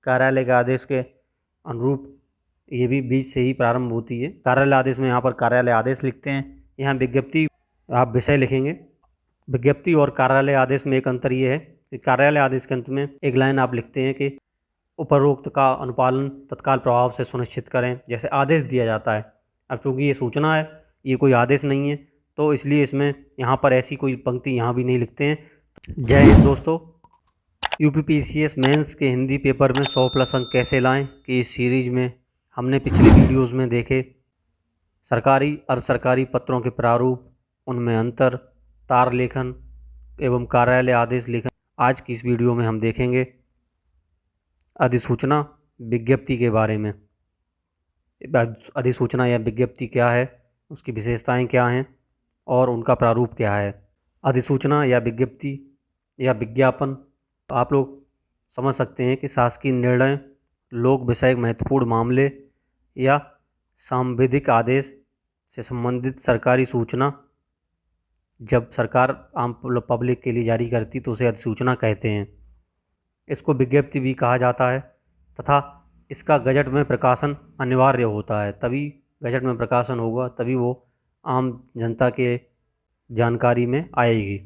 कार्यालय के आदेश के अनुरूप ये भी बीच से ही प्रारंभ होती है। कार्यालय आदेश में यहाँ पर कार्यालय आदेश लिखते हैं, यहाँ विज्ञप्ति आप विषय लिखेंगे। विज्ञप्ति और कार्यालय आदेश में एक अंतर ये है कि कार्यालय आदेश के अंत में एक लाइन आप लिखते हैं कि उपरोक्त का अनुपालन तत्काल प्रभाव से सुनिश्चित करें, जैसे आदेश दिया जाता है। अब चूँकि ये सूचना है, ये कोई आदेश नहीं है, तो इसलिए इसमें यहाँ पर ऐसी कोई पंक्ति यहाँ भी नहीं लिखते हैं। जय हिंद दोस्तों। यूपीपीसीएस मेंस के हिंदी पेपर में 100+ अंक कैसे लाएं कि इस सीरीज में हमने पिछली वीडियोज़ में देखे सरकारी अर्ध सरकारी पत्रों के प्रारूप, उनमें अंतर, तार लेखन एवं कार्यालय आदेश लेखन। आज की इस वीडियो में हम देखेंगे अधिसूचना विज्ञप्ति के बारे में। अधिसूचना या विज्ञप्ति क्या है, उसकी विशेषताएं क्या हैं और उनका प्रारूप क्या है। अधिसूचना या विज्ञप्ति या विज्ञापन आप लोग समझ सकते हैं कि शासकीय निर्णय, लोक विषयक महत्वपूर्ण मामले या सांविधिक आदेश से संबंधित सरकारी सूचना जब सरकार आम पब्लिक के लिए जारी करती तो उसे अधिसूचना कहते हैं। इसको विज्ञप्ति भी कहा जाता है तथा इसका गजट में प्रकाशन अनिवार्य होता है। तभी गजट में प्रकाशन होगा, तभी वो आम जनता के जानकारी में आएगी।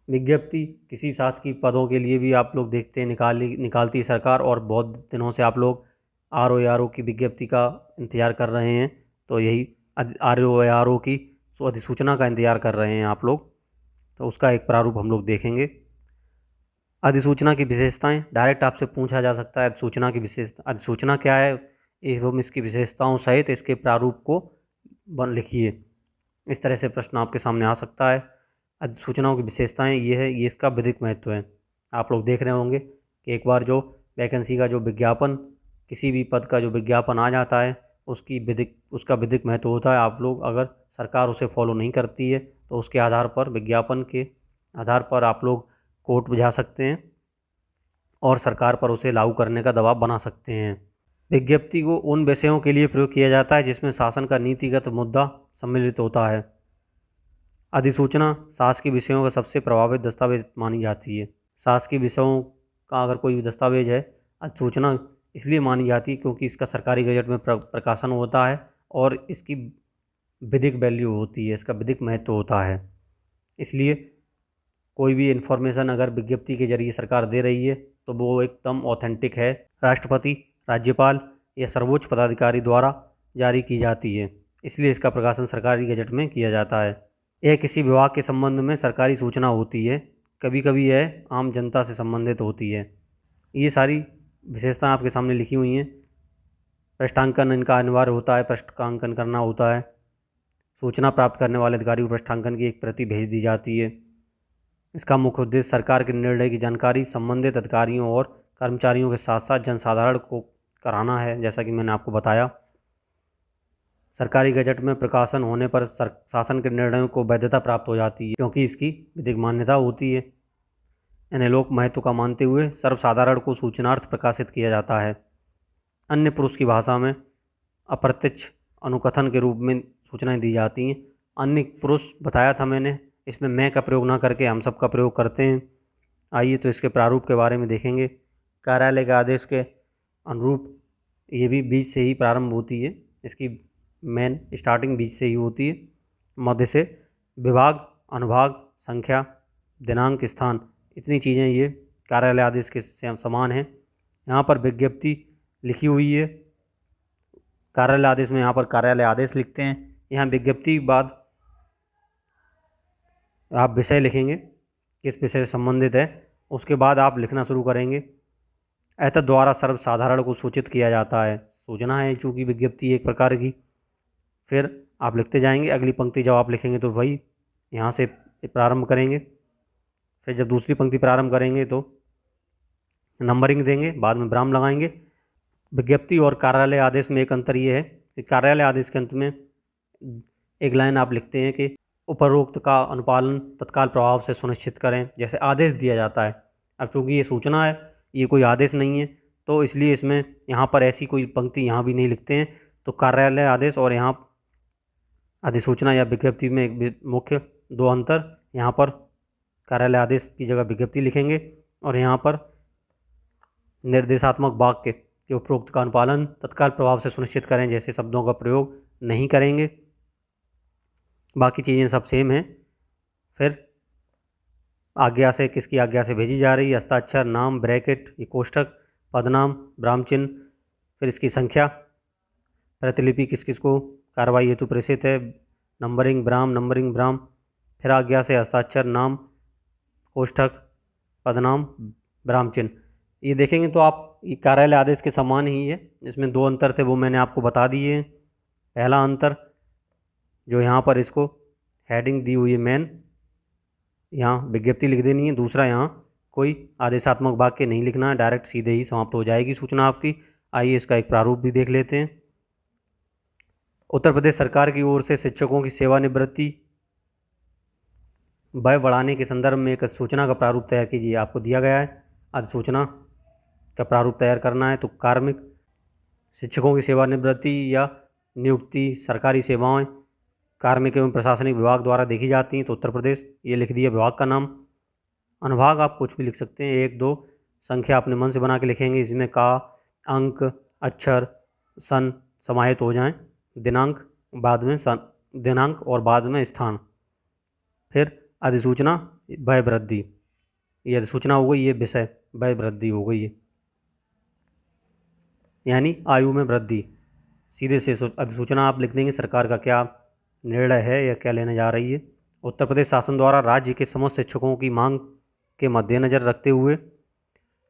विज्ञप्ति किसी शासकीय पदों के लिए भी आप लोग देखते हैं निकालती सरकार, और बहुत दिनों से आप लोग RO की विज्ञप्ति का इंतज़ार कर रहे हैं। तो यही RO की अधिसूचना का इंतज़ार कर रहे हैं आप लोग, तो उसका एक प्रारूप हम लोग देखेंगे। अधिसूचना की विशेषताएं डायरेक्ट आपसे पूछा जा सकता है। अधिसूचना क्या है एवं इसकी विशेषताओं सहित इसके प्रारूप को लिखिए। इस तरह से प्रश्न आपके सामने आ सकता है। अधिसूचनाओं की विशेषताएं ये है, ये इसका विधिक महत्व है। आप लोग देख रहे होंगे कि एक बार जो वैकेंसी का जो विज्ञापन, किसी भी पद का जो विज्ञापन आ जाता है उसका विधिक महत्व होता है। आप लोग अगर सरकार उसे फॉलो नहीं करती है तो उसके आधार पर, विज्ञापन के आधार पर आप लोग कोर्ट जा सकते हैं और सरकार पर उसे लागू करने का दबाव बना सकते हैं। विज्ञप्ति को उन विषयों के लिए प्रयोग किया जाता है जिसमें शासन का नीतिगत मुद्दा सम्मिलित होता है। अधिसूचना शासकीय विषयों का सबसे प्रभावित दस्तावेज मानी जाती है। शासकीय विषयों का अगर कोई भी दस्तावेज है, अधिसूचना इसलिए मानी जाती है क्योंकि इसका सरकारी गजट में प्रकाशन होता है और इसकी विधिक वैल्यू होती है, इसका विधिक महत्व होता है। इसलिए कोई भी इन्फॉर्मेशन अगर विज्ञप्ति के जरिए सरकार दे रही है तो वो एकदम ऑथेंटिक है, राष्ट्रपति, राज्यपाल या सर्वोच्च पदाधिकारी द्वारा जारी की जाती है, इसलिए इसका प्रकाशन सरकारी गजट में किया जाता है। यह किसी विभाग के संबंध में सरकारी सूचना होती है, कभी कभी यह आम जनता से संबंधित होती है। ये सारी विशेषताएं आपके सामने लिखी हुई हैं। पृष्ठांकन इनका अनिवार्य होता है, पृष्ठांकन करना होता है। सूचना प्राप्त करने वाले अधिकारी को पृष्ठांकन की एक प्रति भेज दी जाती है। इसका मुख्य उद्देश्य सरकार के निर्णय की जानकारी संबंधित अधिकारियों और कर्मचारियों के साथ साथ जनसाधारण को कराना है, जैसा कि मैंने आपको बताया। सरकारी गजट में प्रकाशन होने पर शासन के निर्णयों को वैधता प्राप्त हो जाती है क्योंकि इसकी विधिक मान्यता होती है। इन्हें लोक महत्व का मानते हुए सर्वसाधारण को सूचनार्थ प्रकाशित किया जाता है। अन्य पुरुष की भाषा में अप्रत्यक्ष अनुकथन के रूप में सूचनाएं दी जाती हैं। अन्य पुरुष बताया था मैंने, इसमें मैं का प्रयोग ना करके हम सब का प्रयोग करते हैं। आइए तो इसके प्रारूप के बारे में देखेंगे। कार्यालय के आदेश के अनुरूप ये भी बीच से ही प्रारंभ होती है, इसकी मेन स्टार्टिंग बीच से ही होती है। मध्य से विभाग, अनुभाग, संख्या, दिनांक, स्थान, इतनी चीज़ें ये कार्यालय आदेश के समान हैं। यहाँ पर विज्ञप्ति लिखी हुई है, कार्यालय आदेश में यहाँ पर कार्यालय आदेश लिखते हैं। यहाँ विज्ञप्ति के बाद आप विषय लिखेंगे, किस विषय से संबंधित है, उसके बाद आप लिखना शुरू करेंगे। एतद् द्वारा सर्वसाधारण को सूचित किया जाता है। सूचना है चूँकि विज्ञप्ति एक प्रकार की। फिर आप लिखते जाएंगे, अगली पंक्ति जब आप लिखेंगे तो वही यहाँ से प्रारंभ करेंगे। फिर जब दूसरी पंक्ति प्रारंभ करेंगे तो नंबरिंग देंगे, बाद में विराम लगाएंगे। विज्ञप्ति और कार्यालय आदेश में एक अंतर ये है कि कार्यालय आदेश के अंत में एक लाइन आप लिखते हैं कि उपरोक्त का अनुपालन तत्काल प्रभाव से सुनिश्चित करें, जैसे आदेश दिया जाता है। अब चूँकि ये सूचना है, ये कोई आदेश नहीं है, तो इसलिए इसमें यहाँ पर ऐसी कोई पंक्ति यहाँ भी नहीं लिखते हैं। तो कार्यालय आदेश और यहाँ अधिसूचना या विज्ञप्ति में एक मुख्य दो अंतर, यहाँ पर कार्यालय आदेश की जगह विज्ञप्ति लिखेंगे और यहाँ पर निर्देशात्मक वाक्य के उपरोक्त का अनुपालन तत्काल प्रभाव से सुनिश्चित करें जैसे शब्दों का प्रयोग नहीं करेंगे। बाकी चीज़ें सब सेम हैं। फिर आज्ञा से, किसकी आज्ञा से भेजी जा रही है, हस्ताक्षर, नाम, ब्रैकेट, ये कोष्ठक, पदनाम, विराम चिन्ह, फिर इसकी संख्या, प्रतिलिपि किस किस को कार्रवाई हेतु प्रेषित है, नंबरिंग, विराम, फिर आज्ञा से हस्ताक्षर, नाम, कोष्ठक, पदनाम, विराम चिन्ह। ये देखेंगे तो आप ये कार्यालय आदेश के समान ही है। इसमें 2 अंतर थे वो मैंने आपको बता दिए हैं। पहला अंतर जो यहाँ पर इसको हेडिंग दी हुई है मेन, यहाँ विज्ञप्ति लिख देनी है। दूसरा यहाँ कोई आदेशात्मक वाक्य नहीं लिखना है, डायरेक्ट सीधे ही समाप्त हो जाएगी सूचना आपकी। आइए इसका एक प्रारूप भी देख लेते हैं। उत्तर प्रदेश सरकार की ओर से शिक्षकों की सेवानिवृत्ति वय बढ़ाने के संदर्भ में एक सूचना का प्रारूप तैयार कीजिए। आपको दिया गया है अधिसूचना का प्रारूप तैयार करना है। तो कार्मिक शिक्षकों की सेवानिवृत्ति या नियुक्ति सरकारी सेवाएं कार्मिक एवं प्रशासनिक विभाग द्वारा देखी जाती हैं। तो उत्तर प्रदेश, ये लिख दिया विभाग का नाम। अनुभाग आप कुछ भी लिख सकते हैं, 1 2 संख्या अपने मन से बना के लिखेंगे। इसमें का, अंक, अक्षर, सन समाहित हो जाएं। दिनांक बाद में सन, दिनांक और बाद में स्थान। फिर अधिसूचना वय वृद्धि, ये अधिसूचना हो गई, ये विषय वय वृद्धि हो गई है, यानी आयु में वृद्धि। सीधे से अधिसूचना आप लिख देंगे सरकार का क्या निर्णय है या क्या लेने जा रही है। उत्तर प्रदेश शासन द्वारा राज्य के समस्त शिक्षकों की मांग के मद्देनज़र रखते हुए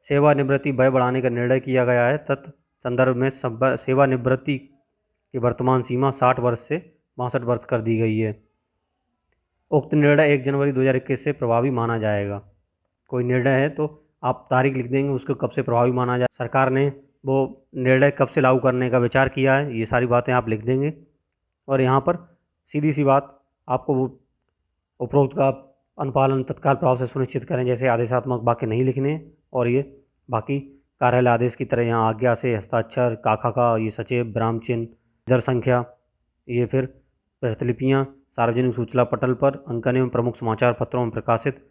सेवानिवृत्ति वय बढ़ाने का निर्णय किया गया है। तत्संदर्भ में सेवानिवृत्ति की वर्तमान सीमा 60 वर्ष से 62 वर्ष कर दी गई है। उक्त निर्णय 1 जनवरी 2021 से प्रभावी माना जाएगा। कोई निर्णय है तो आप तारीख लिख देंगे, उसको कब से प्रभावी माना जाए, सरकार ने वो निर्णय कब से लागू करने का विचार किया है, ये सारी बातें आप लिख देंगे। और यहाँ पर सीधी सी बात, आपको वो उपरोक्त का अनुपालन तत्काल प्रभाव से सुनिश्चित करें जैसे आदेशात्मक वाक्य नहीं लिखने। और ये बाकी कार्यालय आदेश की तरह यहाँ आज्ञा से हस्ताक्षर, काखा का, ये सचेब, विराम चिन्ह, दर संख्या, ये फिर प्रतिलिपियाँ सार्वजनिक सूचना पटल पर अंकन एवं प्रमुख समाचार पत्रों में प्रकाशित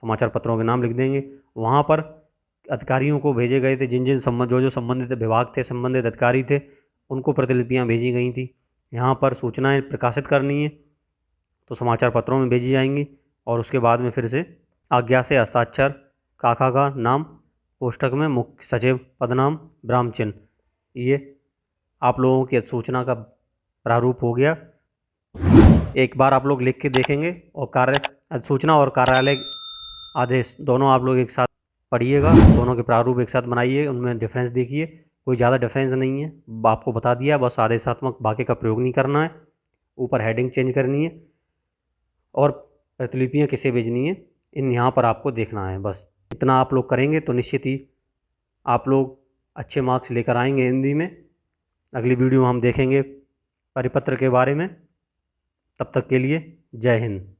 समाचार पत्रों के नाम लिख देंगे। वहाँ पर अधिकारियों को भेजे गए थे जिन जो संबंधित विभाग थे, संबंधित अधिकारी थे, उनको प्रतिलिपियाँ भेजी गई थी। यहाँ पर सूचनाएं प्रकाशित करनी है तो समाचार पत्रों में भेजी जाएंगी। और उसके बाद में फिर से आज्ञा से हस्ताक्षर, काखा का नाम, कोष्ठक में मुख्य सचिव, पदनाम, विराम चिन्ह, ये आप लोगों की सूचना का प्रारूप हो गया। एक बार आप लोग लिख के देखेंगे और सूचना और कार्यालय आदेश दोनों आप लोग एक साथ पढ़िएगा, दोनों के प्रारूप एक साथ बनाइए, उनमें डिफरेंस देखिए। कोई ज़्यादा डिफरेंस नहीं है, आपको बता दिया, बस आदेशात्मक वाक्य का प्रयोग नहीं करना है, ऊपर हेडिंग चेंज करनी है और प्रतिलिपियाँ किसे भेजनी है इन यहाँ पर आपको देखना है। बस इतना आप लोग करेंगे तो निश्चित ही आप लोग अच्छे मार्क्स लेकर आएंगे हिंदी में। अगली वीडियो में हम देखेंगे परिपत्र के बारे में। तब तक के लिए जय हिंद।